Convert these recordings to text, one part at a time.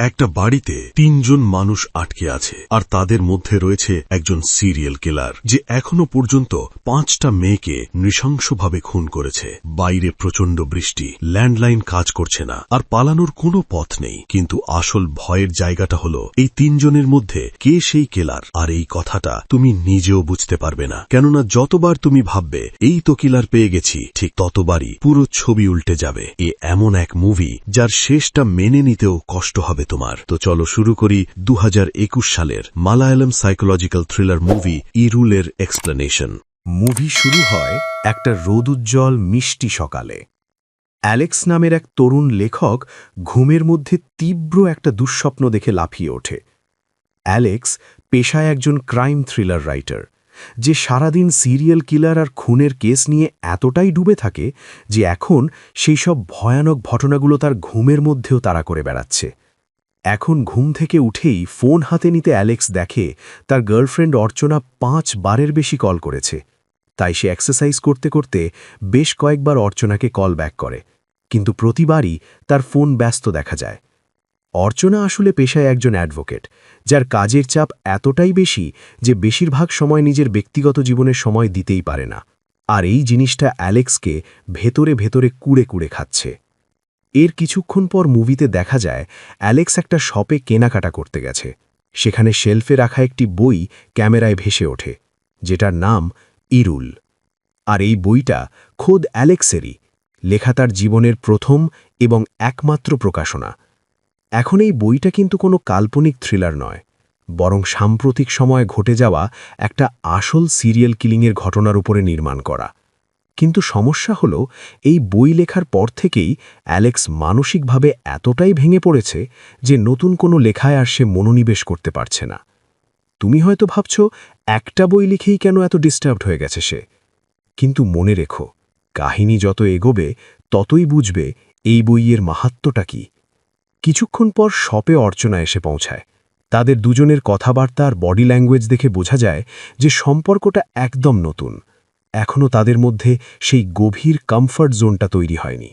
একটা বাড়িতে ৩ জন মানুষ আটকে আছে, আর তাদের মধ্যে রয়েছে একজন সিরিয়াল কিলার যে এখনো পর্যন্ত ৫টা মেয়েকে নৃশংসভাবে খুন করেছে। বাইরে প্রচন্ড বৃষ্টি, ল্যান্ডলাইন কাজ করছে না, আর পালানোর কোনো পথ নেই। কিন্তু আসল ভয়ের জায়গাটা হলো এই ৩ জনের মধ্যে কে সেই কিলার। আর এই কথাটা তুমি নিজেও বুঝতে পারবে না, কেননা যতবার তুমি ভাববে এই তো কিলার পেয়ে গেছি, ঠিক ততবারই পুরো ছবি উল্টে যাবে। এমন এক মুভি যার শেষটা মেনে নিতেও কষ্ট হবে তোমার। তো চলো শুরু করি ২০২১ সালের মালায়ালাম সাইকোলজিক্যাল থ্রিলার মুভি ইরুলের এক্সপ্লেনেশন। মুভি শুরু হয় একটা রোদুজ্জ্বল মিষ্টি সকালে। অ্যালেক্স নামের এক তরুণ লেখক ঘুমের মধ্যে তীব্র একটা দুঃস্বপ্ন দেখে লাফিয়ে ওঠে। অ্যালেক্স পেশায় একজন ক্রাইম থ্রিলার রাইটার, যে সারাদিন সিরিয়াল কিলার আর খুনের কেস নিয়ে এতটাই ডুবে থাকে যে এখন সেই সব ভয়ানক ঘটনাগুলো তার ঘুমের মধ্যেও তাড়া করে বেড়াচ্ছে। এখন ঘুম থেকে উঠেই ফোন হাতে নিতে অ্যালেক্স দেখে তার গার্লফ্রেন্ড অর্চনা ৫ বারের বেশি কল করেছে। তাই সে এক্সারসাইজ করতে করতে বেশ কয়েকবার অর্চনাকে কল ব্যাক করে, কিন্তু প্রতিবারই তার ফোন ব্যস্ত দেখা যায়। অর্চনা আসলে পেশায় একজন অ্যাডভোকেট, যার কাজের চাপ এতটাই বেশি যে বেশিরভাগ সময় নিজের ব্যক্তিগত জীবনের সময় দিতেই পারে না। আর এই জিনিসটা অ্যালেক্সকে ভেতরে ভেতরে কুড়ে কুড়ে খাচ্ছে। এর কিছুক্ষণ পর মুভিতে দেখা যায় অ্যালেক্স একটা শপে কেনাকাটা করতে গেছে। সেখানে শেলফে রাখা একটি বই ক্যামেরায় ভেসে ওঠে, যেটার নাম ইরুল। আর এই বইটা খোদ অ্যালেক্সেরই লেখা, তার জীবনের প্রথম এবং একমাত্র প্রকাশনা। এখন এই বইটা কিন্তু কোনো কাল্পনিক থ্রিলার নয়, বরং সাম্প্রতিক সময়ে ঘটে যাওয়া একটা আসল সিরিয়াল কিলিংয়ের ঘটনার উপরে নির্মাণ করা। কিন্তু সমস্যা হলো, এই বই লেখার পর থেকেই অ্যালেক্স মানসিকভাবে এতটাই ভেঙে পড়েছে যে নতুন কোনো লেখায় আর সে মনোনিবেশ করতে পারছে না। তুমি হয়তো ভাবছ একটা বই লিখেই কেন এত ডিস্টার্বড হয়ে গেছে সে, কিন্তু মনে রেখো, কাহিনী যত এগোবে ততই বুঝবে এই বইয়ের মাহাত্ম্যটা কি। কিছুক্ষণ পর শপে অর্চনা এসে পৌঁছায়। তাদের দুজনের কথাবার্তা আর বডি ল্যাঙ্গুয়েজ দেখে বোঝা যায় যে সম্পর্কটা একদম নতুন। এখনও তাদের মধ্যে সেই গভীর কমফর্ট জোনটা তৈরি হয়নি।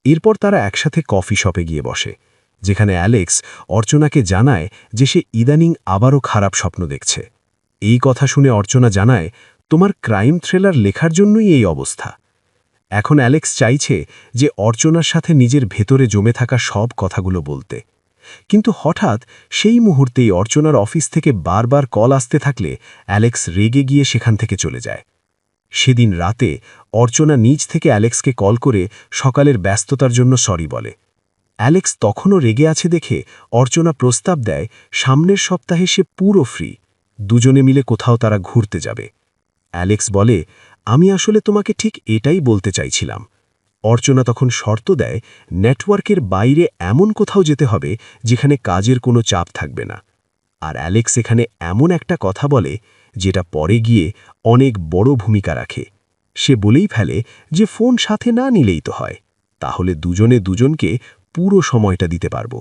এরপর তারা একসাথে কফি শপে গিয়ে বসে, যেখানে অ্যালেক্স অর্চনাকে জানায় যে সে ইদানিং আবারও খারাপ স্বপ্ন দেখছে। এই কথা শুনে অর্চনা জানায়, তোমার ক্রাইম থ্রিলার লেখার জন্যই এই অবস্থা। এখন অ্যালেক্স চাইছে যে অর্চনার সাথে নিজের ভেতরে জমে থাকা সব কথাগুলো বলতে, কিন্তু হঠাৎ সেই মুহূর্তেই অর্চনার অফিস থেকে বারবার কল আসতে থাকলে অ্যালেক্স রেগে গিয়ে সেখান থেকে চলে যায়। সেদিন রাতে অর্চনা নিজ থেকে অ্যালেক্সকে কল করে সকালের ব্যস্ততার জন্য সরি বলে। অ্যালেক্স তখনও রেগে আছে দেখে অর্চনা প্রস্তাব দেয় সামনের সপ্তাহে সে পুরো ফ্রি, দুজনে মিলে কোথাও তারা ঘুরতে যাবে। অ্যালেক্স বলে, আমি আসলে তোমাকে ঠিক এটাই বলতে চাইছিলাম। অর্চনা তখন শর্ত দেয়, নেটওয়ার্কের বাইরে এমন কোথাও যেতে হবে যেখানে কাজের কোনো চাপ থাকবে না। আর অ্যালেক্স এখানে এমন একটা কথা বলে যেটা পরে গিয়ে অনেক বড় ভূমিকা রাখে। সে বলেই ফেলে যে ফোন সাথে না নিলেই তো হয়, তাহলে দুজনে দুজনকে পুরো সময়টা দিতে পারব।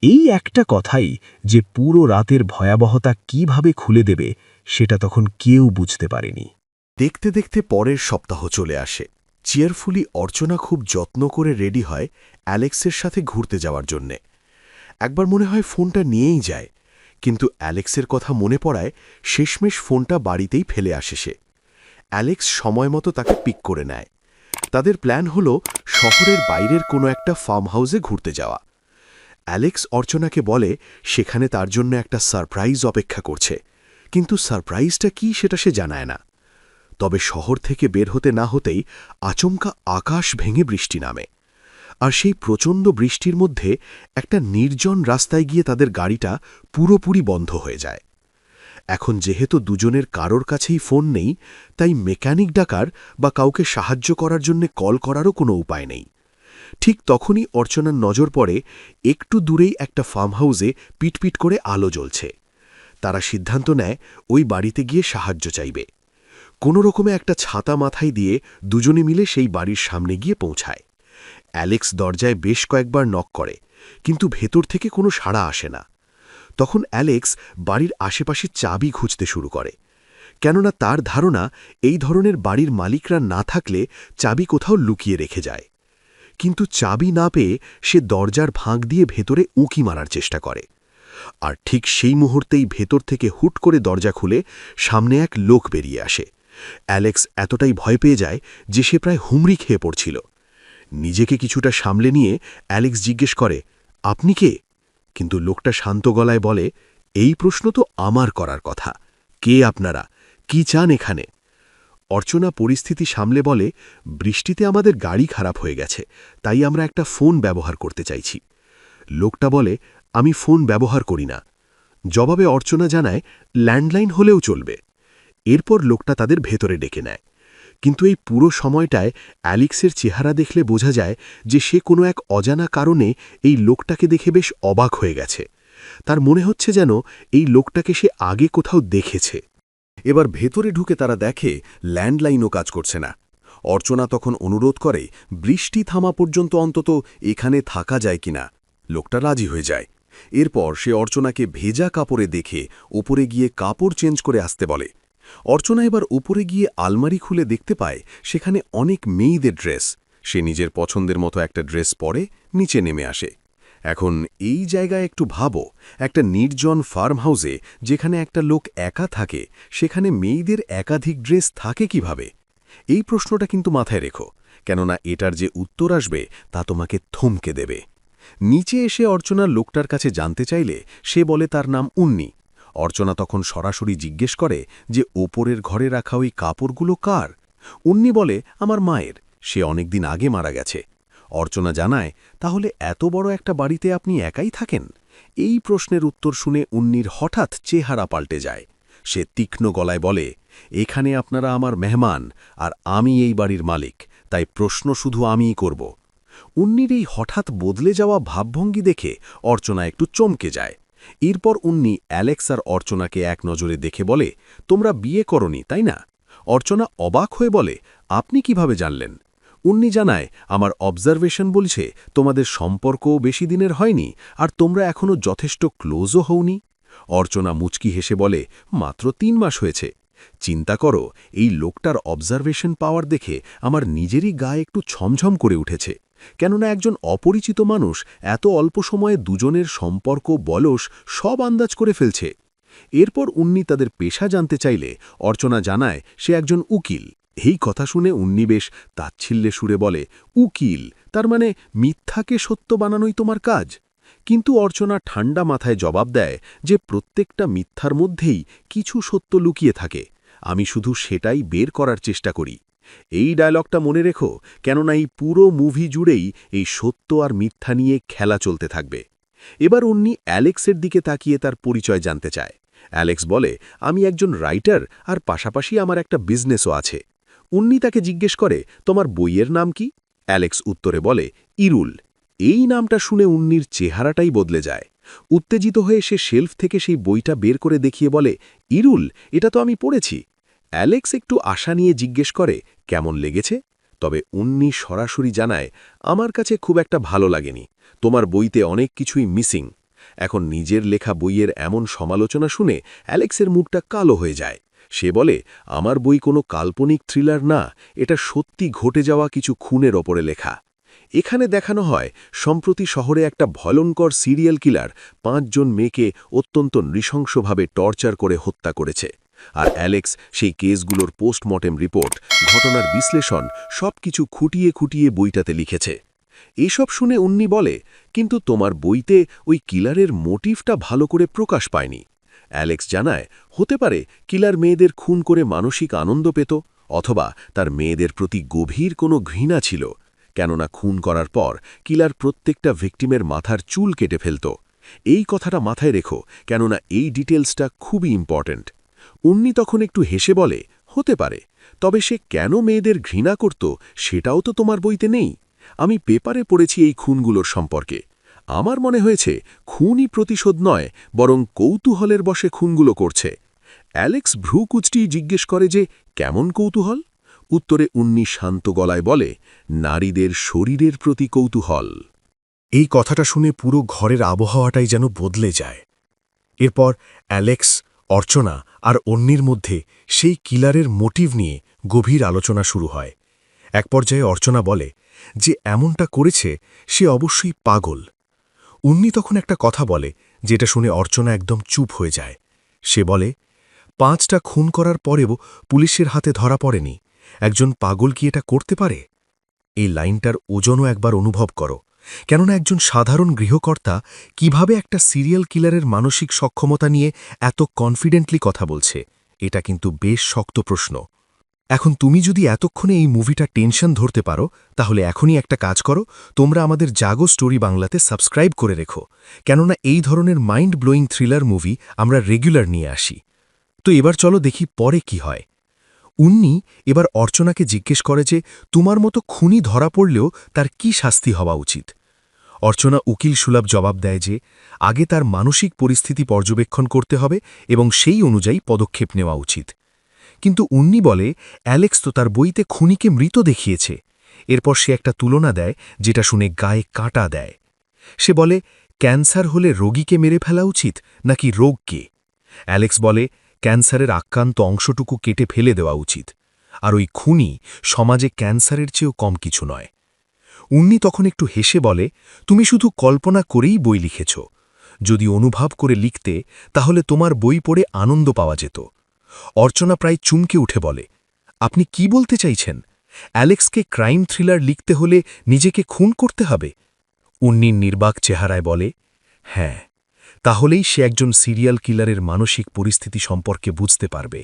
এই একটা কথাই যে পুরো রাতের ভয়াবহতা কিভাবে খুলে দেবে সেটা তখন কেউ বুঝতে পারেনি। দেখতে দেখতে পরের সপ্তাহ চলে আসে। চিয়ারফুলি অর্চনা খুব যত্ন করে রেডি হয় অ্যালেক্সের সাথে ঘুরতে যাওয়ার জন্যে। একবার মনে হয় ফোনটা নিয়েই যায়, কিন্তু অ্যালেক্সের কথা মনে পড়ায় শেষমেশ ফোনটা বাড়িতেই ফেলে আসে সে। অ্যালেক্স সময় মতো তাকে পিক করে নেয়। তাদের প্ল্যান হল শহরের বাইরের কোনো একটা ফার্ম হাউসে ঘুরতে যাওয়া। অ্যালেক্স অর্চনাকে বলে সেখানে তার জন্য একটা সারপ্রাইজ অপেক্ষা করছে, কিন্তু সারপ্রাইজটা কি সেটা সে জানায় না। তবে শহর থেকে বের হতে না হতেই আচমকা আকাশ ভেঙে বৃষ্টি নামে, আর সেই প্রচণ্ড বৃষ্টির মধ্যে একটা নির্জন রাস্তায় গিয়ে তাদের গাড়িটা পুরোপুরি বন্ধ হয়ে যায়। এখন যেহেতু দুজনের কারোর কাছেই ফোন নেই, তাই মেকানিক ডাকার বা কাউকে সাহায্য করার জন্য কল করারও কোনো উপায় নেই। ঠিক তখনই অর্চনার নজর পড়ে একটু দূরেই একটা ফার্ম হাউসে পিটপিট করে আলো জ্বলছে। তারা সিদ্ধান্ত নেয় ওই বাড়িতে গিয়ে সাহায্য চাইবে। কোনো রকমে একটা ছাতা মাথায় দিয়ে দুজনে মিলে সেই বাড়ির সামনে গিয়ে পৌঁছায়। অ্যালেক্স দরজায় বেশ কয়েকবার নক করে, কিন্তু ভেতর থেকে কোনো সাড়া আসে না। তখন অ্যালেক্স বাড়ির আশেপাশে চাবি খুঁজতে শুরু করে, কেননা তার ধারণা এই ধরনের বাড়ির মালিকরা না থাকলে চাবি কোথাও লুকিয়ে রেখে যায়। কিন্তু চাবি না পেয়ে সে দরজার ফাঁক দিয়ে ভেতরে উঁকি মারার চেষ্টা করে। আর ঠিক সেই মুহূর্তেই ভেতর থেকে হুট করে দরজা খুলে সামনে এক লোক বেরিয়ে আসে। অ্যালেক্স এতটাই ভয় পেয়ে যায় যে সে প্রায় হুমড়ি খেয়ে পড়ছিল। নিজেকে কিছুটা সামলে নিয়ে অ্যালেক্স জিজ্ঞেস করে, আপনি কে? কিন্তু লোকটা শান্ত গলায় বলে, এই প্রশ্ন তো আমার করার কথা। কে আপনারা? কি চান এখানে? অর্চনা পরিস্থিতি সামলে বলে, বৃষ্টিতে আমাদের গাড়ি খারাপ হয়ে গেছে, তাই আমরা একটা ফোন ব্যবহার করতে চাইছি। লোকটা বলে, আমি ফোন ব্যবহার করি না। জবাবে অর্চনা জানায়, ল্যান্ডলাইন হলেও চলবে। এরপর লোকটা তাদের ভেতরে ডেকে নেয়। কিন্তু এই পুরো সময়টায় অ্যালেক্সের চেহারা দেখলে বোঝা যায় যে সে কোনো এক অজানা কারণে এই লোকটাকে দেখে বেশ অবাক হয়ে গেছে। তার মনে হচ্ছে যেন এই লোকটাকে সে আগে কোথাও দেখেছে। এবার ভেতরে ঢুকে তারা দেখে ল্যান্ডলাইনও কাজ করছে না। অর্চনা তখন অনুরোধ করে বৃষ্টি থামা পর্যন্ত অন্তত এখানে থাকা যায় কিনা। লোকটা রাজি হয়ে যায়। এরপর সে অর্চনাকে ভেজা কাপড়ে দেখে ওপরে গিয়ে কাপড় চেঞ্জ করে আসতে বলে। অর্চনা এবার উপরে গিয়ে আলমারি খুলে দেখতে পায় সেখানে অনেক মেয়েদের ড্রেস। সে নিজের পছন্দের মতো একটা ড্রেস পরে নিচে নেমে আসে। এখন এই জায়গায় একটু ভাবো, একটা নির্জন ফার্ম হাউসে যেখানে একটা লোক একা থাকে, সেখানে মেয়েদের একাধিক ড্রেস থাকে কিভাবে? এই প্রশ্নটা কিন্তু মাথায় রেখো, কেননা এটার যে উত্তর আসবে তা তোমাকে থমকে দেবে। নিচে এসে অর্চনা লোকটার কাছে জানতে চাইলে সে বলে তার নাম উন্নি। অর্চনা তখন সরাসরি জিজ্ঞেস করে যে ওপরের ঘরে রাখা ওই কাপড়গুলো কার? উন্নি বলে, আমার মায়ের, সে অনেকদিন আগে মারা গেছে। অর্চনা জানায়, তাহলে এত বড় একটা বাড়িতে আপনি একাই থাকেন? এই প্রশ্নের উত্তর শুনে উন্নির হঠাৎ চেহারা পাল্টে যায়। সে তীক্ষ্ণ গলায় বলে, এখানে আপনারা আমার মেহমান, আর আমি এই বাড়ির মালিক, তাই প্রশ্ন শুধু আমিই করব। উন্নির এই হঠাৎ বদলে যাওয়া ভাবভঙ্গি দেখে অর্চনা একটু চমকে যায়। এরপর উন্নি অ্যালেক্স আর অর্চনাকে এক নজরে দেখে বলে, তোমরা বিয়ে করনি তাই না? অর্চনা অবাক হয়ে বলে, আপনি কিভাবে জানলেন? উন্নি জানায়, আমার অবজারভেশন বলছে তোমাদের সম্পর্কও বেশি দিনের হয়নি, আর তোমরা এখনও যথেষ্ট ক্লোজও হওনি। অর্চনা মুচকি হেসে বলে, মাত্র ৩ মাস হয়েছে। চিন্তা করো, এই লোকটার অবজারভেশন পাওয়ার দেখে আমার নিজেরই গায়ে একটু ছমঝম করে উঠেছে। কেননা একজন অপরিচিত মানুষ এত অল্প সময়ে দুজনের সম্পর্ক বলস সব আন্দাজ করে ফেলছে। এরপর উন্নি তাদের পেশা জানতে চাইলে অর্চনা জানায় সে একজন উকিল। এই কথা শুনে উন্নি বেশ তাচ্ছিল্যে সুরে বলে, উকিল, তার মানে মিথ্যাকে সত্য বানানোই তোমার কাজ? কিন্তু অর্চনা ঠান্ডা মাথায় জবাব দেয় যে প্রত্যেকটা মিথ্যার মধ্যেই কিছু সত্য লুকিয়ে থাকে, আমি শুধু সেটাই বের করার চেষ্টা করি। এই ডায়লগটা মনে রেখো, কেননা এই পুরো মুভি জুড়েই এই সত্য আর মিথ্যা নিয়ে খেলা চলতে থাকবে। এবার উন্নি অ্যালেক্সের দিকে তাকিয়ে তার পরিচয় জানতে চায়। অ্যালেক্স বলে, আমি একজন রাইটার, আর পাশাপাশি আমার একটা বিজনেসও আছে। উন্নি তাকে জিজ্ঞেস করে, তোমার বইয়ের নাম কি? অ্যালেক্স উত্তরে বলে, ইরুল। এই নামটা শুনে উন্নির চেহারাটাই বদলে যায়। উত্তেজিত হয়ে সে শেলফ থেকে সেই বইটা বের করে দেখিয়ে বলে, ইরুল, এটা তো আমি পড়েছি। অ্যালেক্স একটু আশা নিয়ে জিজ্ঞেস করে, কেমন লেগেছে? তবে উন্নি সরাসরি জানায়, আমার কাছে খুব একটা ভালো লাগেনি, তোমার বইতে অনেক কিছুই মিসিং। এখন নিজের লেখা বইয়ের এমন সমালোচনা শুনে অ্যালেক্সের মুখটা কালো হয়ে যায়। সে বলে, আমার বই কোনো কাল্পনিক থ্রিলার না, এটা সত্যি ঘটে যাওয়া কিছু খুনের ওপরে লেখা। এখানে দেখানো হয় সম্প্রতি শহরে একটা ভয়ঙ্কর সিরিয়াল কিলার 5 জন মেয়েকে অত্যন্ত নৃশংসভাবে টর্চার করে হত্যা করেছে। আর অ্যালেক্স সেই কেসগুলোর পোস্টমর্টেম রিপোর্ট, ঘটনার বিশ্লেষণ সবকিছু খুঁটিয়ে খুঁটিয়ে বইটাতে লিখেছে। এসব শুনে উন্নি বলে, কিন্তু তোমার বইতে ওই কিলারের মোটিভটা ভালো করে প্রকাশ পায়নি। অ্যালেক্স জানায়, হতে পারে কিলার মেয়েদের খুন করে মানসিক আনন্দ পেত, অথবা তার মেয়েদের প্রতি গভীর কোনো ঘৃণা ছিল। কেননা খুন করার পর কিলার প্রত্যেকটা ভিকটিমের মাথার চুল কেটে ফেলত। এই কথাটা মাথায় রেখো, কেননা এই ডিটেলসটা খুবই ইম্পর্ট্যান্ট। উন্নি তখন একটু হেসে বলে, হতে পারে, তবে সে কেন মেয়েদের ঘৃণা করত সেটাও তো তোমার বইতে নেই। আমি পেপারে পড়েছি এই খুনগুলোর সম্পর্কে। আমার মনে হয়েছে খুনই প্রতিশোধ নয়, বরং কৌতূহলের বশে খুনগুলো করছে। অ্যালেক্স ভ্রুকুচটি জিজ্ঞেস করে যে, কেমন কৌতূহল? উত্তরে উন্নি শান্ত গলায় বলে, নারীদের শরীরের প্রতি কৌতূহল। এই কথাটা শুনে পুরো ঘরের আবহাওয়াটাই যেন বদলে যায়। এরপর অ্যালেক্স, অর্চনা আর অন্যির মধ্যে সেই কিলারের মোটিভ নিয়ে গভীর আলোচনা শুরু হয়। এক পর্যায়ে অর্চনা বলে যে এমনটা করেছে সে অবশ্যই পাগল। উন্নি তখন একটা কথা বলে যেটা শুনে অর্চনা একদম চুপ হয়ে যায়। সে বলে, 5টা খুন করার পরেও পুলিশের হাতে ধরা পড়েনি, একজন পাগল কি এটা করতে পারে? এই লাইনটার ওজনও একবার অনুভব করো, কেননা একজন সাধারণ গৃহকর্তা কিভাবে একটা সিরিয়াল কিলারের মানসিক সক্ষমতা নিয়ে এত কনফিডেন্টলি কথা বলছে, এটা কিন্তু বেশ শক্ত প্রশ্ন। এখন তুমি যদি এতক্ষণে এই মুভিটা টেনশন ধরতে পারো, তাহলে এখনই একটা কাজ করো, তোমরা আমাদের জাগো স্টোরি বাংলাতে সাবস্ক্রাইব করে রেখো, কেননা এই ধরনের মাইন্ড ব্লোয়িং থ্রিলার মুভি আমরা রেগুলার নিয়ে আসি। তো এবার চলো দেখি পরে কি হয়। উন্নি এবার অর্চনাকে জিজ্ঞেস করে যে তোমার মতো খুনি ধরা পড়লেও তার কি শাস্তি হওয়া উচিত। অর্চনা উকিল সুলভ জবাব দেয় যে আগে তার মানসিক পরিস্থিতি পর্যবেক্ষণ করতে হবে এবং সেই অনুযায়ী পদক্ষেপ নেওয়া উচিত। কিন্তু উন্নি বলে অ্যালেক্স তো তার বইতে খুনিকে মৃত দেখিয়েছে। এরপর সে একটা তুলনা দেয় যেটা শুনে গায়ে কাঁটা দেয়। সে বলে, ক্যান্সার হলে রোগীকে মেরে ফেলা উচিত নাকি রোগকে? অ্যালেক্স বলে, ক্যান্সারের আক্রান্ত অংশটুকু কেটে ফেলে দেওয়া উচিত, আর ওই খুনি সমাজে ক্যান্সারের চেয়েও কম কিছু নয়। উন্নি তখন একটু হেসে বলে, তুমি শুধু কল্পনা করেই বই লিখেছ, যদি অনুভব করে লিখতে তাহলে তোমার বই পড়ে আনন্দ পাওয়া যেত। অর্চনা প্রায় চুমকে উঠে বলে, আপনি কি বলতে চাইছেন? অ্যালেক্সকে ক্রাইম থ্রিলার লিখতে হলে নিজেকে খুন করতে হবে? উন্নির নির্বাক চেহারায় বলে, হ্যাঁ, তাহলেই সে একজন সিরিয়াল কিলারের মানসিক পরিস্থিতি সম্পর্কে বুঝতে পারবে।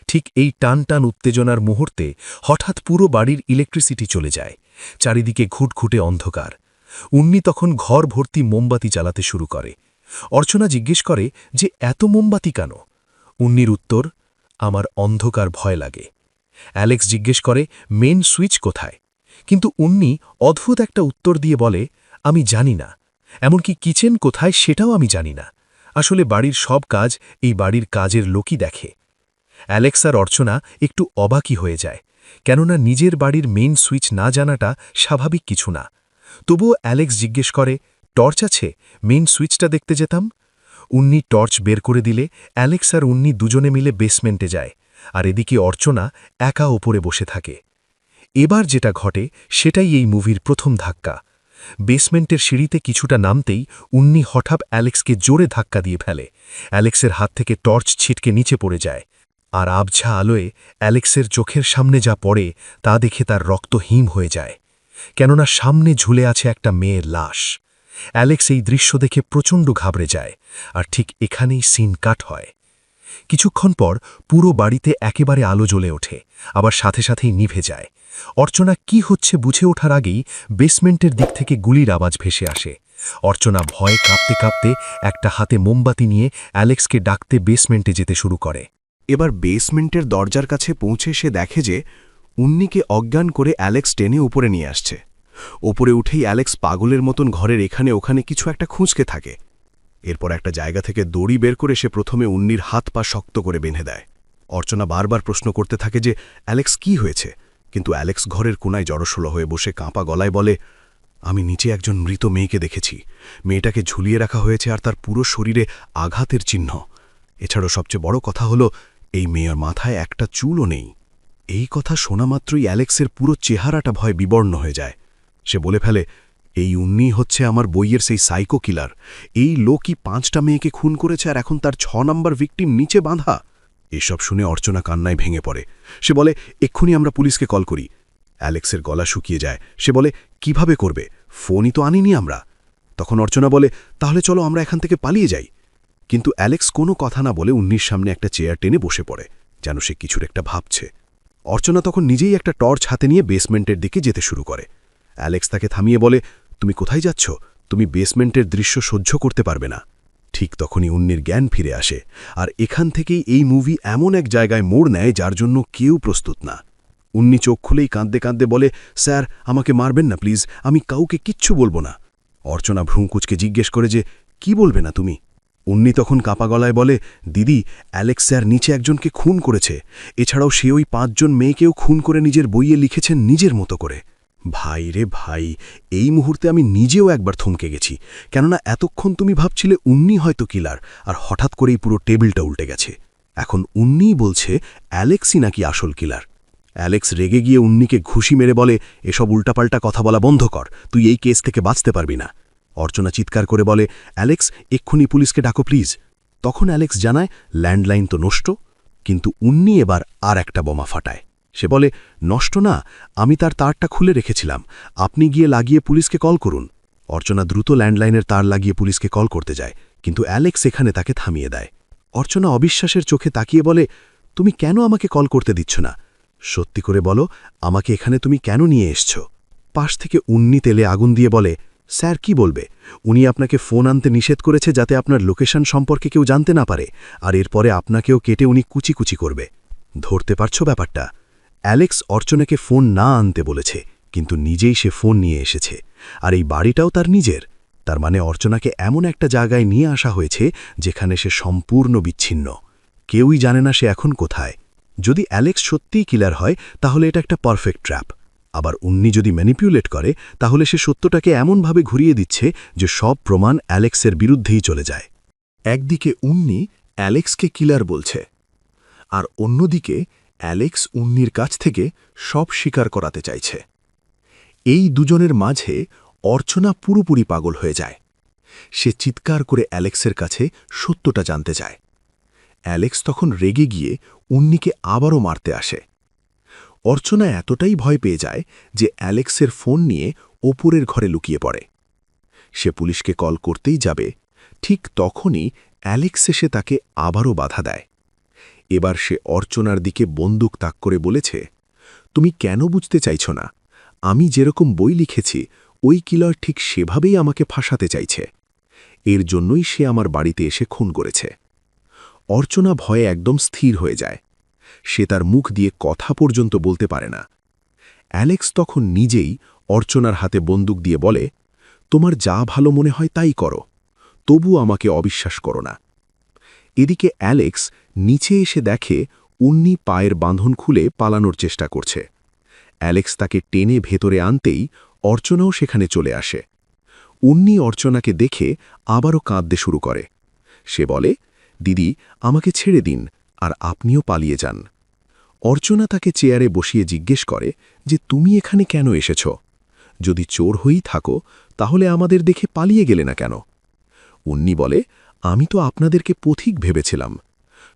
ঠিক এই টান টান উত্তেজনার মুহূর্তে হঠাৎ পুরো বাড়ির ইলেকট্রিসিটি চলে যায়, চারিদিকে ঘুটঘুটে অন্ধকার। উন্নি তখন ঘর ভর্তি মোমবাতি জ্বালাতে শুরু করে। অর্চনা জিজ্ঞেস করে যে এত মোমবাতি কেন? উন্নির উত্তর, আমার অন্ধকার ভয় লাগে। অ্যালেক্স জিজ্ঞেস করে মেন সুইচ কোথায়, কিন্তু উন্নি অদ্ভুত একটা উত্তর দিয়ে বলে, আমি জানি না, এমনকি কিচেন কোথায় সেটাও আমি জানি না। আসলে বাড়ির সব কাজ এই বাড়ির কাজের লোকই দেখে। অ্যালেক্স আর অর্চনা একটু অবাকই হয়ে যায়, কেননা নিজের বাড়ির মেইন সুইচ না জানাটা স্বাভাবিক কিছু না। তবুও অ্যালেক্স জিজ্ঞেস করে, টর্চ আছে, মেইন সুইচটা দেখতে যেতাম। উন্নি টর্চ বের করে দিলে অ্যালেক্স আর উন্নি দুজনে মিলে বেসমেন্টে যায়, আর এদিকে অর্চনা একা ওপরে বসে থাকে। এবার যেটা ঘটে সেটাই এই মুভির প্রথম ধাক্কা। বেসমেন্টের সিঁড়িতে কিছুটা নামতেই উন্নি হঠাৎ অ্যালেক্সকে জোরে ধাক্কা দিয়ে ফেলে। অ্যালেক্সের হাত থেকে টর্চ ছিটকে নিচে পড়ে যায়, আর আবছা আলোয় অ্যালেক্সের চোখের সামনে যা পড়ে তা দেখে তার রক্ত হিম হয়ে যায়, কেননা সামনে ঝুলে আছে একটা মেয়ের লাশ। অ্যালেক্স এই দৃশ্য দেখে প্রচণ্ড ঘাবড়ে যায়, আর ঠিক এখানেই সিন কাট হয়। কিছুক্ষণ পর পুরো বাড়িতে একেবারে আলো জ্বলে ওঠে, আবার সাথে সাথেই নিভে যায়। অর্চনা কি হচ্ছে বুঝে ওঠার আগেই বেসমেন্টের দিক থেকে গুলির আওয়াজ ভেসে আসে। অর্চনা ভয়ে কাঁপতে কাঁপতে একটা হাতে মোমবাতি নিয়ে অ্যালেক্সকে ডাকতে বেসমেন্টে যেতে শুরু করে। এবার বেসমেন্টের দরজার কাছে পৌঁছে সে দেখে যে উন্নিকে অজ্ঞান করে অ্যালেক্স টেনে উপরে নিয়ে আসছে। ওপরে উঠেই অ্যালেক্স পাগলের মতন ঘরের এখানে ওখানে কিছু একটা খুঁজকে থাকে। এরপর একটা জায়গা থেকে দড়ি বের করে সে প্রথমে উন্নির হাত পা শক্ত করে বেঁধে দেয়। অর্চনা বারবার প্রশ্ন করতে থাকে যে অ্যালেক্স কি হয়েছে, কিন্তু অ্যালেক্স ঘরের কোনায় জড়সড়ো হয়ে বসে কাঁপা গলায় বলে, আমি নিচে একজন মৃত মেয়েকে দেখেছি, মেয়েটাকে ঝুলিয়ে রাখা হয়েছে আর তার পুরো শরীরে আঘাতের চিহ্ন। এছাড়াও সবচেয়ে বড় কথা হলো এই মেয়ের মাথায় একটা চুলও নেই। এই কথা শোনা মাত্রই অ্যালেক্সের পুরো চেহারাটা ভয় বিবর্ণ হয়ে যায়। সে বলে ফেলে, এই উন্নি হচ্ছে আমার বইয়ের সেই সাইকো কিলার। এই লোকই 5টা মেয়েকে খুন করেছে আর এখন তার 6 নম্বর ভিকটিম নিচে বাঁধা। এসব শুনে অর্চনা কান্নায় ভেঙে পড়ে। সে বলে, এক্ষুনি আমরা পুলিশকে কল করি। অ্যালেক্সের গলা শুকিয়ে যায়। সে বলে, কিভাবে করবে, ফোনই তো আনিনি আমরা। তখন অর্চনা বলে, তাহলে চলো আমরা এখান থেকে পালিয়ে যাই। কিন্তু অ্যালেক্স কোনো কথা না বলে উন্নির সামনে একটা চেয়ার টেনে বসে পড়ে, যেন সে কিছুর একটা ভাবছে। অর্চনা তখন নিজেই একটা টর্চ হাতে নিয়ে বেসমেন্টের দিকে যেতে শুরু করে। অ্যালেক্স তাকে থামিয়ে বলে, তুমি কোথায় যাচ্ছ, তুমি বেসমেন্টের দৃশ্য সহ্য করতে পারবে না। ঠিক তখনই উন্নির জ্ঞান ফিরে আসে, আর এখান থেকেই এই মুভি এমন এক জায়গায় মোড় নেয় যার জন্য কেউ প্রস্তুত না। উন্নি চোখ খুলেই কাঁদতে কাঁদতে বলে, স্যার আমাকে মারবেন না প্লিজ, আমি কাউকে কিচ্ছু বলবো না। অর্চনা ভ্রুকুচকে জিজ্ঞেস করে যে কি বলবে না তুমি? উন্নি তখন কাঁপা গলায় বলে, দিদি, অ্যালেক্স স্যার নিচে একজনকে খুন করেছে, এছাড়াও সে ওই 5 জন মেয়েকেও খুন করে নিজের বইয়ে লিখেছেন নিজের মতো করে। ভাই রে ভাই, এই মুহূর্তে আমি নিজেও একবার থমকে গেছি, কেননা এতক্ষণ তুমি ভাবছিলে উন্নি হয়তো কিলার, আর হঠাৎ করেই পুরো টেবিলটা উল্টে গেছে। এখন উন্নিই বলছে অ্যালেক্সই নাকি আসল কিলার। অ্যালেক্স রেগে গিয়ে উন্নিকে ঘুষি মেরে বলে, এসব উল্টাপাল্টা কথা বলা বন্ধ কর, তুই এই কেস থেকে বাঁচতে পারবি না। অর্চনা চিৎকার করে বলে, অ্যালেক্স এক্ষুনি পুলিশকে ডাকো প্লিজ। তখন অ্যালেক্স জানায় ল্যান্ডলাইন তো নষ্ট। কিন্তু উন্নি এবার আর একটা বোমা ফাটায়। সে বলে, নষ্ট না, আমি তার তারটা খুলে রেখেছিলাম, আপনি গিয়ে লাগিয়ে পুলিশকে কল করুন। অর্চনা দ্রুত ল্যান্ডলাইনের তার লাগিয়ে পুলিশকে কল করতে যায়, কিন্তু অ্যালেক্স এখানে তাকে থামিয়ে দেয়। অর্চনা অবিশ্বাসের চোখে তাকিয়ে বলে, তুমি কেন আমাকে কল করতে দিচ্ছ না? সত্যি করে বলো, আমাকে এখানে তুমি কেন নিয়ে এসছ? পাশ থেকে উন্নি তেলে আগুন দিয়ে বলে, স্যার কি বলবে, উনি আপনাকে ফোন আনতে নিষেধ করেছে যাতে আপনার লোকেশন সম্পর্কে কেউ জানতে না পারে, আর এরপরে আপনাকেও কেটে উনি কুচি কুচি করবে। ধরতে পারছো ব্যাপারটা? অ্যালেক্স অর্চনাকে ফোন না আনতে বলেছে, কিন্তু নিজেই সে ফোন নিয়ে এসেছে, আর এই বাড়িটাও তার নিজের। তার মানে অর্চনাকে এমন একটা জায়গায় নিয়ে আসা হয়েছে যেখানে সে সম্পূর্ণ বিচ্ছিন্ন। কেউই জানে না সে এখন কোথায়। যদি অ্যালেক্স সত্যিই কিলার হয় তাহলে এটা একটা পারফেক্ট ট্র্যাপ। আবার উন্নি যদি ম্যানিপুলেট করে তাহলে সে সত্যটাকে এমনভাবে ঘুরিয়ে দিচ্ছে যে সব প্রমাণ অ্যালেক্সের বিরুদ্ধেই চলে যায়। একদিকে উন্নি অ্যালেক্সকে কিলার বলছে, আর অন্যদিকে অ্যালেক্স উন্নির কাছ থেকে সব স্বীকার করাতে চাইছে। এই দুজনের মাঝে অর্চনা পুরোপুরি পাগল হয়ে যায়। সে চিৎকার করে অ্যালেক্সের কাছে সত্যটা জানতে চায়। অ্যালেক্স তখন রেগে গিয়ে উন্নিকে আবারও মারতে আসে। অর্চনা এতটাই ভয় পেয়ে যায় যে অ্যালেক্সের ফোন নিয়ে ওপরের ঘরে লুকিয়ে পড়ে। সে পুলিশকে কল করতেই যাবে, ঠিক তখনই অ্যালেক্স এসে তাকে আবারও বাধা দেয়। এবার সে অর্চনার দিকে বন্দুক তাক করে বলেছে, তুমি কেন বুঝতে চাইছ না? আমি যেরকম বই লিখেছি ওই কিলার ঠিক সেভাবেই আমাকে ফাঁসাতে চাইছে। এর জন্যই সে আমার বাড়িতে এসে খুন করেছে। অর্চনা ভয়ে একদম স্থির হয়ে যায়। সে তার মুখ দিয়ে কথা পর্যন্ত বলতে পারে না। অ্যালেক্স তখন নিজেই অর্চনার হাতে বন্দুক দিয়ে বলে, তোমার যা ভালো মনে হয় তাই করো, তবু আমাকে অবিশ্বাস করো না। এদিকে অ্যালেক্স নিচে এসে দেখে উন্নি পায়ের বাঁধন খুলে পালানোর চেষ্টা করছে। অ্যালেক্স তাকে টেনে ভেতরে আনতেই অর্চনাও সেখানে চলে আসে। উন্নি অর্চনাকে দেখে আবারও কাঁদতে শুরু করে। সে বলে, দিদি আমাকে ছেড়ে দিন, আর আপনিও পালিয়ে যান। অর্চনা তাকে চেয়ারে বসিয়ে জিজ্ঞেস করে যে তুমি এখানে কেন এসেছ? যদি চোর হয়েই থাকো তাহলে আমাদের দেখে পালিয়ে গেলে না কেন? উন্নি বলে, আমি তো আপনাদেরকে পথিক ভেবেছিলাম।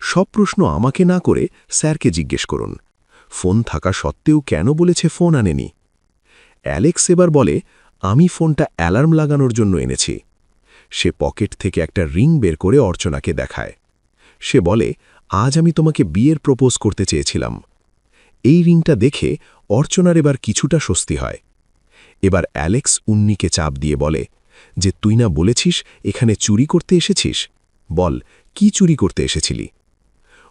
সব প্রশ্ন আমাকে না করে স্যারকে জিজ্ঞেস করুন। ফোন থাকা সত্ত্বেও কেন বলেছে ফোন আনেনি? অ্যালেক্স এবার বলে, আমি ফোনটা অ্যালার্ম লাগানোর জন্য এনেছি। সে পকেট থেকে একটা রিং বের করে অর্চনাকে দেখায়। সে বলে, আজ আমি তোমাকে বিয়ের প্রপোজ করতে চেয়েছিলাম। এই রিংটা দেখে অর্চনার এবার কিছুটা স্বস্তি হয়। এবার অ্যালেক্স উন্নিকে চাপ দিয়ে বলে যে তুই না বলেছিস এখানে চুরি করতে এসেছিস, বল কি চুরি করতে এসেছিলি?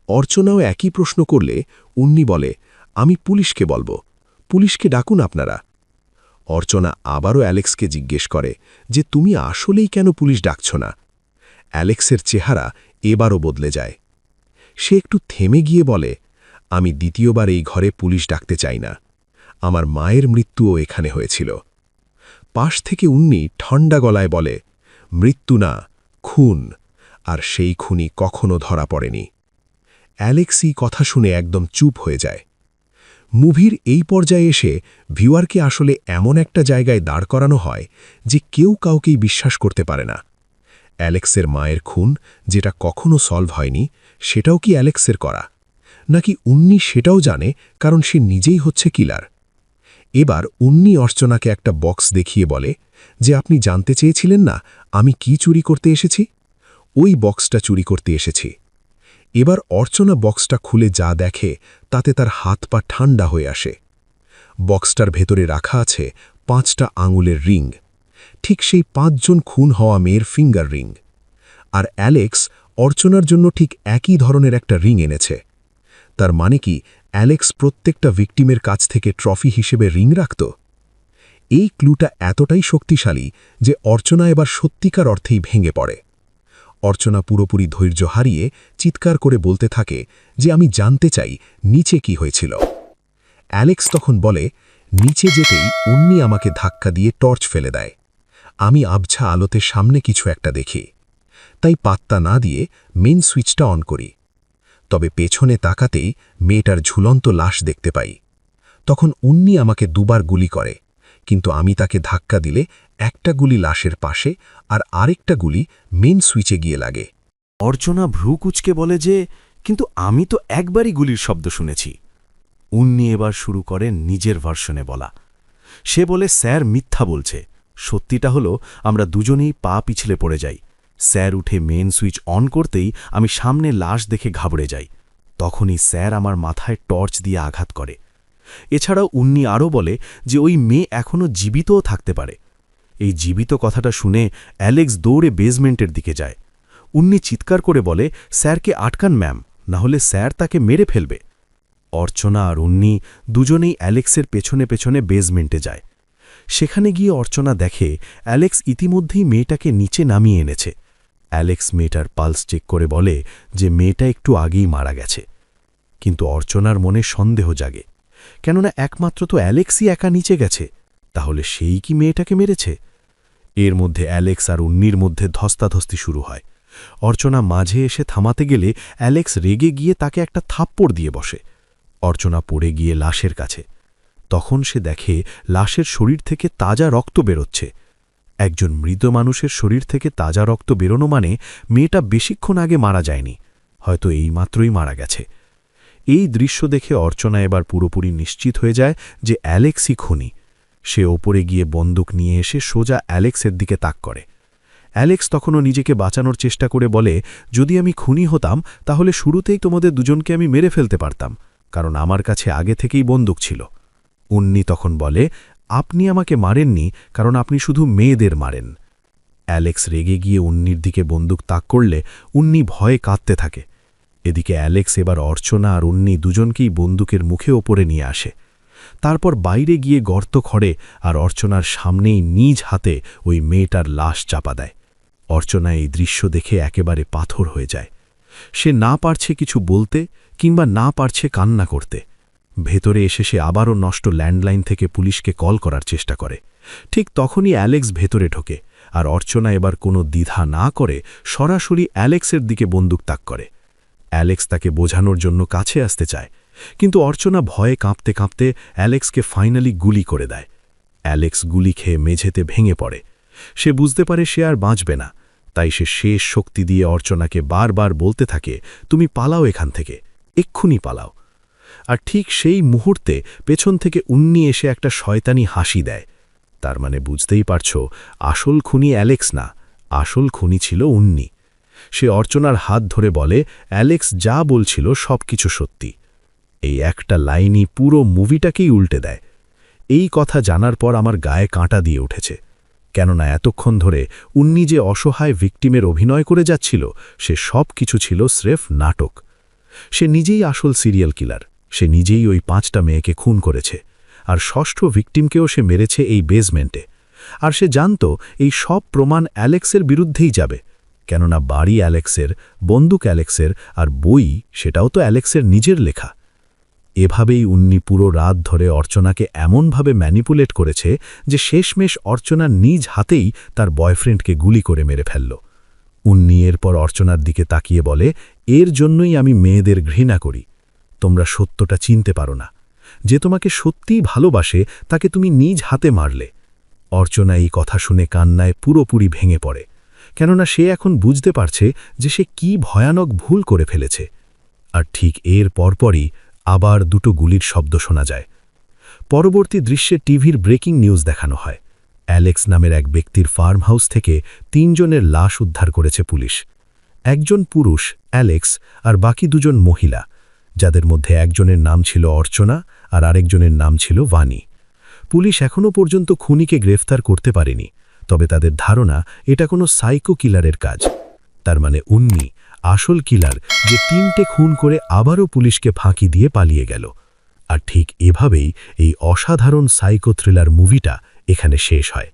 অর্চনাও একই প্রশ্ন করলে উন্নি বলে, আমি পুলিশকে বলবো, পুলিশকে ডাকুন আপনারা। অর্চনা আবারও অ্যালেক্সকে জিজ্ঞেস করে যে তুমি আসলেই কেন পুলিশ ডাকছ না? অ্যালেক্সের চেহারা এবারও বদলে যায়। সে একটু থেমে গিয়ে বলে, আমি দ্বিতীয়বার এই ঘরে পুলিশ ডাকতে চাই না। আমার মায়ের মৃত্যুও এখানে হয়েছিল। পাশ থেকে উন্নি ঠান্ডা গলায় বলে, মৃত্যু না, খুন, আর সেই খুনি কখনো ধরা পড়েনি। অ্যালেক্সই কথা শুনে একদম চুপ হয়ে যায়। মুভির এই পর্যায়ে এসে ভিউয়ারকে আসলে এমন একটা জায়গায় দাঁড় করানো হয় যে কেউ কাউকেই বিশ্বাস করতে পারে না। অ্যালেক্সের মায়ের খুন যেটা কখনো সলভ হয়নি, সেটাও কি অ্যালেক্সের করা? নাকি উন্নি সেটাও জানে কারণ সে নিজেই হচ্ছে কিলার? এবার উন্নি অর্চনাকে একটা বক্স দেখিয়ে বলে যে আপনি জানতে চেয়েছিলেন না আমি কি চুরি করতে এসেছি? ওই বক্সটা চুরি করতে এসেছি। এবার অর্চনা বক্সটা খুলে যা দেখে তাতে তার হাত পা ঠান্ডা হয়ে আসে। বক্সটার ভেতরে রাখা আছে 5টা আঙুলের রিং, ঠিক সেই 5 জন খুন হওয়া মেয়ের ফিঙ্গার রিং। আর অ্যালেক্স অর্চনার জন্য ঠিক একই ধরনের একটা রিং এনেছে। তার মানে কি অ্যালেক্স প্রত্যেকটা ভিকটিমের কাছ থেকে ট্রফি হিসেবে রিং রাখত? এই ক্লুটা এতটাই শক্তিশালী যে অর্চনা এবার সত্যিকার অর্থেই ভেঙে পড়ে। অর্চনা পুরোপুরি ধৈর্য হারিয়ে চিৎকার করে বলতে থাকে যে আমি জানতে চাই নিচে কি হয়েছিল। অ্যালেক্স তখন বলে, নিচে যেতেই উন্নি আমাকে ধাক্কা দিয়ে টর্চ ফেলে দেয়। আমি আবছা আলোতে সামনে কিছু একটা দেখি, তাই পাত্তা না দিয়ে মেন সুইচটা অন করি। তবে পেছনে তাকাতেই মেয়েটার ঝুলন্ত লাশ দেখতে পাই। তখন উন্নি আমাকে দুবার গুলি করে, কিন্তু আমি তাকে ধাক্কা দিলে একটা গুলি লাশের পাশে আর আরেকটা গুলি মেন সুইচে গিয়ে লাগে। অর্চনা ভ্রু কুচকে বলে যে, কিন্তু আমি তো একবারই গুলির শব্দ শুনেছি। উন্নি এবার শুরু করে নিজের ভার্সনে বলা। সে বলে স্যার মিথ্যা বলছে। সত্যিটা হলো আমরা দুজনেই পা পিছলে পড়ে যাই। স্যার উঠে মেন সুইচ অন করতেই আমি সামনে লাশ দেখে ঘাবড়ে যাই। তখনই স্যার আমার মাথায় টর্চ দিয়ে আঘাত করে। এছাড়াও উন্নি আরও বলে যে ওই মেয়ে এখনও জীবিতও থাকতে পারে। এই জীবিত কথাটা শুনে অ্যালেক্স দৌড়ে বেসমেন্টের দিকে যায়। উন্নি চিৎকার করে বলে, স্যারকে আটকান ম্যাম, না হলে স্যার তাকে মেরে ফেলবে। অর্চনা আর উন্নি দুজনেই অ্যালেক্সের পেছনে পেছনে বেসমেন্টে যায়। সেখানে গিয়ে অর্চনা দেখে অ্যালেক্স ইতিমধ্যেই মেয়েটাকে নিচে নামিয়ে এনেছে। অ্যালেক্স মেয়েটার পালস চেক করে বলে যে মেয়েটা একটু আগেই মারা গেছে। কিন্তু অর্চনার মনে সন্দেহ জাগে, কেননা একমাত্র তো অ্যালেক্সই একা নিচে গেছে, তাহলে সেই কি মেয়েটাকে মেরেছে? এর মধ্যে অ্যালেক্স আর উন্নির মধ্যে ধস্তাধস্তি শুরু হয়। অর্চনা মাঝে এসে থামাতে গেলে অ্যালেক্স রেগে গিয়ে তাকে একটা থাপ্পড় দিয়ে বসে। অর্চনা পড়ে গিয়ে লাশের কাছে। তখন সে দেখে লাশের শরীর থেকে তাজা রক্ত বেরোচ্ছে। একজন মৃত মানুষের শরীর থেকে তাজা রক্ত বেরোনো মানে মেয়েটা বেশিক্ষণ আগে মারা যায়নি, হয়তো এইমাত্রই মারা গেছে। এই দৃশ্য দেখে অর্চনা এবার পুরোপুরি নিশ্চিত হয়ে যায় যে অ্যালেক্সই খুনি। সে ওপরে গিয়ে বন্দুক নিয়ে এসে সোজা অ্যালেক্সের দিকে তাক করে। অ্যালেক্স তখনও নিজেকে বাঁচানোর চেষ্টা করে বলে, যদি আমি খুনি হতাম তাহলে শুরুতেই তোমাদের দুজনকে আমি মেরে ফেলতে পারতাম, কারণ আমার কাছে আগে থেকেই বন্দুক ছিল। উন্নি তখন বলে, আপনি আমাকে মারেননি, কারণ আপনি শুধু মেয়েদের মারেন। অ্যালেক্স রেগে গিয়ে উন্নির দিকে বন্দুক তাক করলে উন্নি ভয়ে কাঁদতে থাকে। এদিকে অ্যালেক্স এবার অর্চনা আর উন্নি দুজনকেই বন্দুকের মুখে ওপরে নিয়ে আসে। তারপর বাইরে গিয়ে গর্ত খড়ে আর অর্চনার সামনেই নিজ হাতে ওই মেয়েটার লাশ চাপা দেয়। অর্চনা এই দৃশ্য দেখে একেবারে পাথর হয়ে যায়। সে না পারছে কিছু বলতে কিংবা না পারছে কান্না করতে। ভেতরে এসে সে আবারও নষ্ট ল্যান্ডলাইন থেকে পুলিশকে কল করার চেষ্টা করে। ঠিক তখনই অ্যালেক্স ভেতরে ঢোকে আর অর্চনা এবার কোনো দ্বিধা না করে সরাসরি অ্যালেক্সের দিকে বন্দুক তাক করে। অ্যালেক্স তাকে বোঝানোর জন্য কাছে আসতে চায়, কিন্তু অর্চনা ভয়ে কাঁপতে কাঁপতে অ্যালেক্সকে ফাইনালি গুলি করে দেয়। অ্যালেক্স গুলি খেয়ে মেঝেতে ভেঙে পড়ে। সে বুঝতে পারে সে আর বাঁচবে না, তাই সে শেষ শক্তি দিয়ে অর্চনাকে বারবার বলতে থাকে, তুমি পালাও এখান থেকে, এক্ষুনি পালাও। আর ঠিক সেই মুহূর্তে পেছন থেকে উন্নি এসে একটা শয়তানি হাসি দেয়। তার মানে বুঝতেই পারছ, আসল খুনি অ্যালেক্স না, আসল খুনি ছিল উন্নি। সে অর্চনার হাত ধরে বলে, অ্যালেক্স যা বলছিল সব কিছু সত্যি। এই একটা লাইনই পুরো মুভিটাকেই উল্টে দেয়। এই কথা জানার পর আমার গায়ে কাঁটা দিয়ে উঠেছে, কেননা এতক্ষণ ধরে উন্নি যে অসহায় ভিকটিমের অভিনয় করে যাচ্ছিল সে সব কিছু ছিল স্রেফ নাটক। সে নিজেই আসল সিরিয়াল কিলার, সে নিজেই ওই 5টা মেয়েকে খুন করেছে, আর ষষ্ঠ ভিকটিমকেও সে মেরেছে এই বেসমেন্টে। আর সে জানত এই সব প্রমাণ অ্যালেক্সের বিরুদ্ধেই যাবে, কেননা বাড়ি অ্যালেক্সের, বন্দুক অ্যালেক্সের, আর বই সেটাও তো অ্যালেক্সের নিজের লেখা। এভাবেই উন্নি পুরো রাত ধরে অর্চনাকে এমনভাবে ম্যানিপুলেট করেছে যে শেষমেশ অর্চনা নিজ হাতেই তার বয়ফ্রেন্ডকে গুলি করে মেরে ফেলল। উন্নি এরপর অর্চনার দিকে তাকিয়ে বলে, এর জন্যই আমি মেয়েদের ঘৃণা করি। তোমরা সত্যটা চিনতে পারো না। যে তোমাকে সত্যিই ভালোবাসে তাকে তুমি নিজ হাতে মারলে। অর্চনা এই কথা শুনে কান্নায় পুরোপুরি ভেঙে পড়ে, কেননা সে এখন বুঝতে পারছে যে সে কি ভয়ানক ভুল করে ফেলেছে। আর ঠিক এর পরপরই আবার 2টো গুলির শব্দ শোনা যায়। পরবর্তী দৃশ্যে টিভির ব্রেকিং নিউজ দেখানো হয়। অ্যালেক্স নামের এক ব্যক্তির ফার্ম হাউস থেকে 3 জনের লাশ উদ্ধার করেছে পুলিশ। একজন পুরুষ অ্যালেক্স আর বাকি 2 জন মহিলা, যাদের মধ্যে একজনের নাম ছিল অর্চনা আর আরেকজনের নাম ছিল ভানি। পুলিশ এখনও পর্যন্ত খুনিকে গ্রেফতার করতে পারেনি, তবে তাদের ধারণা এটা কোনো সাইকো কিলারের কাজ। তার মানে উন্নি আসল কিলার, যে 3টে খুন করে আবারও পুলিশকে ফাঁকি দিয়ে পালিয়ে গেল। আর ঠিক এভাবেই এই অসাধারণ সাইকো থ্রিলার মুভিটা এখানে শেষ হয়।